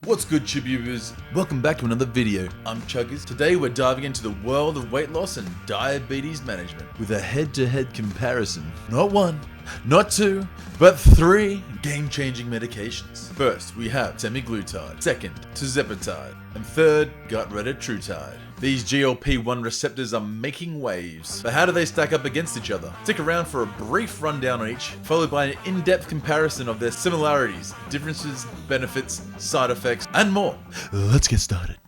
What's good, Chububers? Welcome back to another video. I'm Chuggers. Today we're diving into the world of weight loss and diabetes management with a head-to-head comparison. Not one, not two, but three game-changing medications. First, we have Semaglutide. Second, Tirzepatide. And third, Retatrutide. These GLP-1 receptors are making waves. But how do they stack up against each other? Stick around for a brief rundown on each, followed by an in-depth comparison of their similarities, differences, benefits, side effects, and more. Let's get started.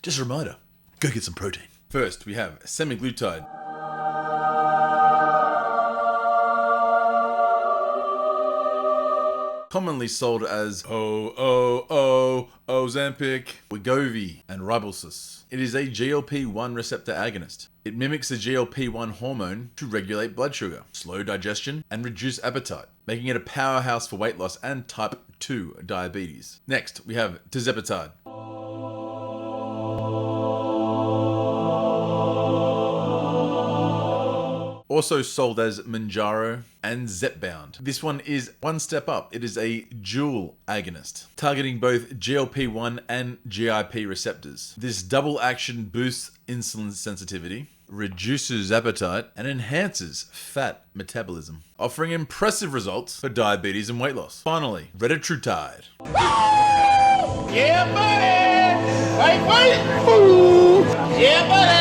Just a reminder, go get some protein. First, we have Semaglutide. Commonly sold as Ozempic, Wegovy, and Rybelsus. It is a GLP-1 receptor agonist. It mimics the GLP-1 hormone to regulate blood sugar, slow digestion, and reduce appetite, making it a powerhouse for weight loss and type 2 diabetes. Next, we have Tirzepatide. Also sold as Mounjaro and Zepbound. This one is one step up. It is a dual agonist, targeting both GLP-1 and GIP receptors. This double action boosts insulin sensitivity, reduces appetite, and enhances fat metabolism, offering impressive results for diabetes and weight loss. Finally, Retatrutide. Yeah, buddy! Wait! Yeah, buddy!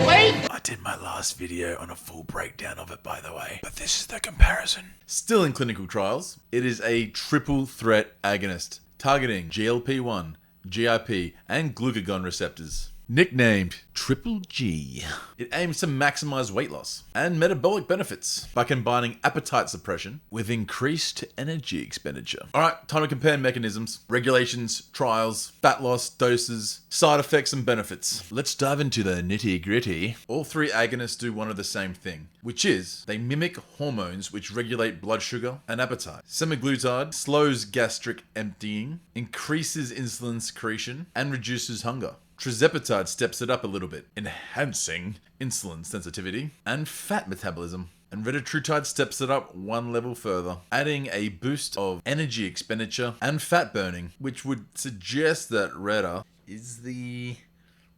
Wait! I did my last video on a full breakdown of it, by the way, but this is the comparison. Still in clinical trials, it is a triple threat agonist targeting GLP-1, GIP, and glucagon receptors. Nicknamed Triple G. It aims to maximize weight loss and metabolic benefits by combining appetite suppression with increased energy expenditure. Alright, time to compare mechanisms, regulations, trials, fat loss, doses, side effects, and benefits. Let's dive into the nitty gritty. All three agonists do one of the same thing, which is they mimic hormones which regulate blood sugar and appetite. Semaglutide slows gastric emptying, increases insulin secretion, and reduces hunger. Tirzepatide steps it up a little bit, enhancing insulin sensitivity and fat metabolism. And Retatrutide steps it up one level further, adding a boost of energy expenditure and fat burning, which would suggest that Reta is the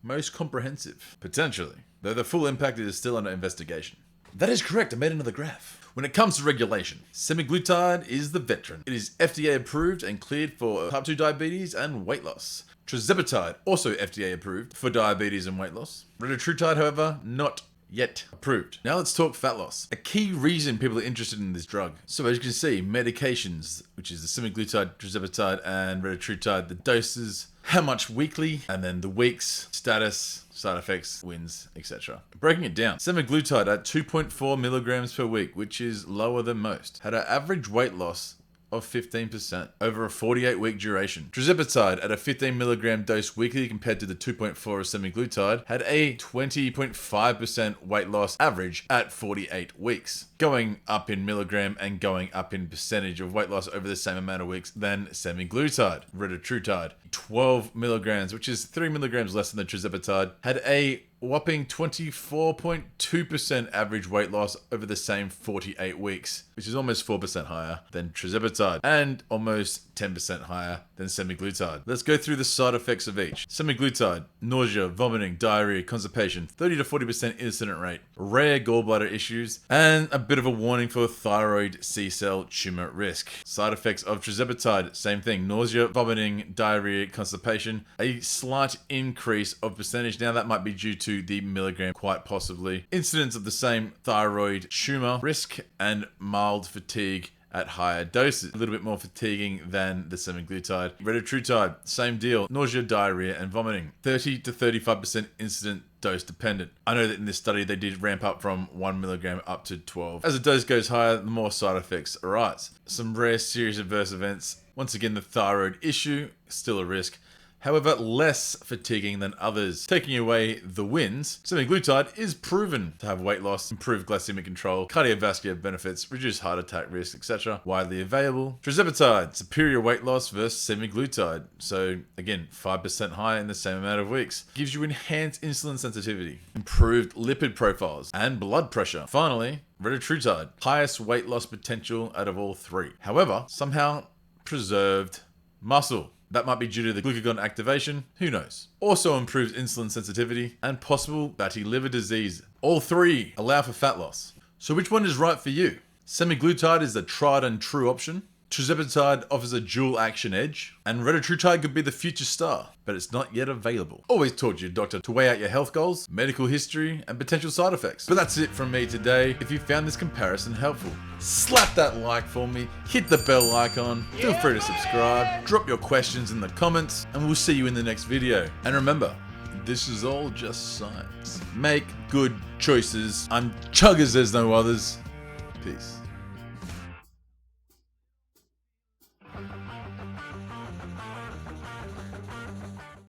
most comprehensive, potentially, though the full impact is still under investigation. That is correct, I made another graph. When it comes to regulation, Semaglutide is the veteran. It is FDA approved and cleared for type 2 diabetes and weight loss. Tirzepatide, also FDA approved for diabetes and weight loss. Retatrutide, however, not yet approved. Now let's talk fat loss. A key reason people are interested in this drug. So as you can see, medications, which is the Semaglutide, Tirzepatide, and Retatrutide, the doses, how much weekly, and then the weeks, status, side effects, wins, etc. Breaking it down, Semaglutide at 2.4 milligrams per week, which is lower than most, had an average weight loss of 15% over a 48-week duration. Tirzepatide at a 15 milligram dose weekly compared to the 2.4 of Semaglutide had a 20.5% weight loss average at 48 weeks, going up in milligram and going up in percentage of weight loss over the same amount of weeks than Semaglutide. Retatrutide, 12 milligrams, which is 3 milligrams less than the Tirzepatide, had a whopping 24.2% average weight loss over the same 48 weeks, which is almost 4% higher than Tirzepatide and almost 10% higher than Semaglutide. Let's go through the side effects of each. Semaglutide, nausea, vomiting, diarrhea, constipation, 30 to 40% incident rate, rare gallbladder issues, and a bit of a warning for thyroid C-cell tumor risk. Side effects of Tirzepatide, same thing, nausea, vomiting, diarrhea, constipation, a slight increase of percentage. Now that might be due to the milligram, quite possibly. Incidence of the same thyroid tumor risk and mild fatigue at higher doses. A little bit more fatiguing than the Semaglutide. Retatrutide, same deal. Nausea, diarrhea, and vomiting. 30 to 35% incident dose dependent. I know that in this study they did ramp up from 1 milligram up to 12. As the dose goes higher, the more side effects arise. Some rare serious adverse events. Once again, the thyroid issue, still a risk. However, less fatiguing than others. Taking away the wins, Semaglutide is proven to have weight loss, improved glycemic control, cardiovascular benefits, reduced heart attack risk, etc. Widely available. Tirzepatide, superior weight loss versus Semaglutide. So again, 5% higher in the same amount of weeks. Gives you enhanced insulin sensitivity, improved lipid profiles, and blood pressure. Finally, Retatrutide, highest weight loss potential out of all three. However, somehow preserved muscle. That might be due to the glucagon activation, who knows. Also improves insulin sensitivity and possible fatty liver disease. All three allow for fat loss. So which one is right for you? Semaglutide is the tried and true option. Tirzepatide offers a dual action edge, and Retatrutide could be the future star, but it's not yet available. Always talk to your doctor to weigh out your health goals, medical history, and potential side effects. But that's it from me today. If you found this comparison helpful, slap that like for me, hit the bell icon, feel free to subscribe, drop your questions in the comments, and we'll see you in the next video. And remember, this is all just science. Make good choices. I'm Chuggers, there's no others. Peace.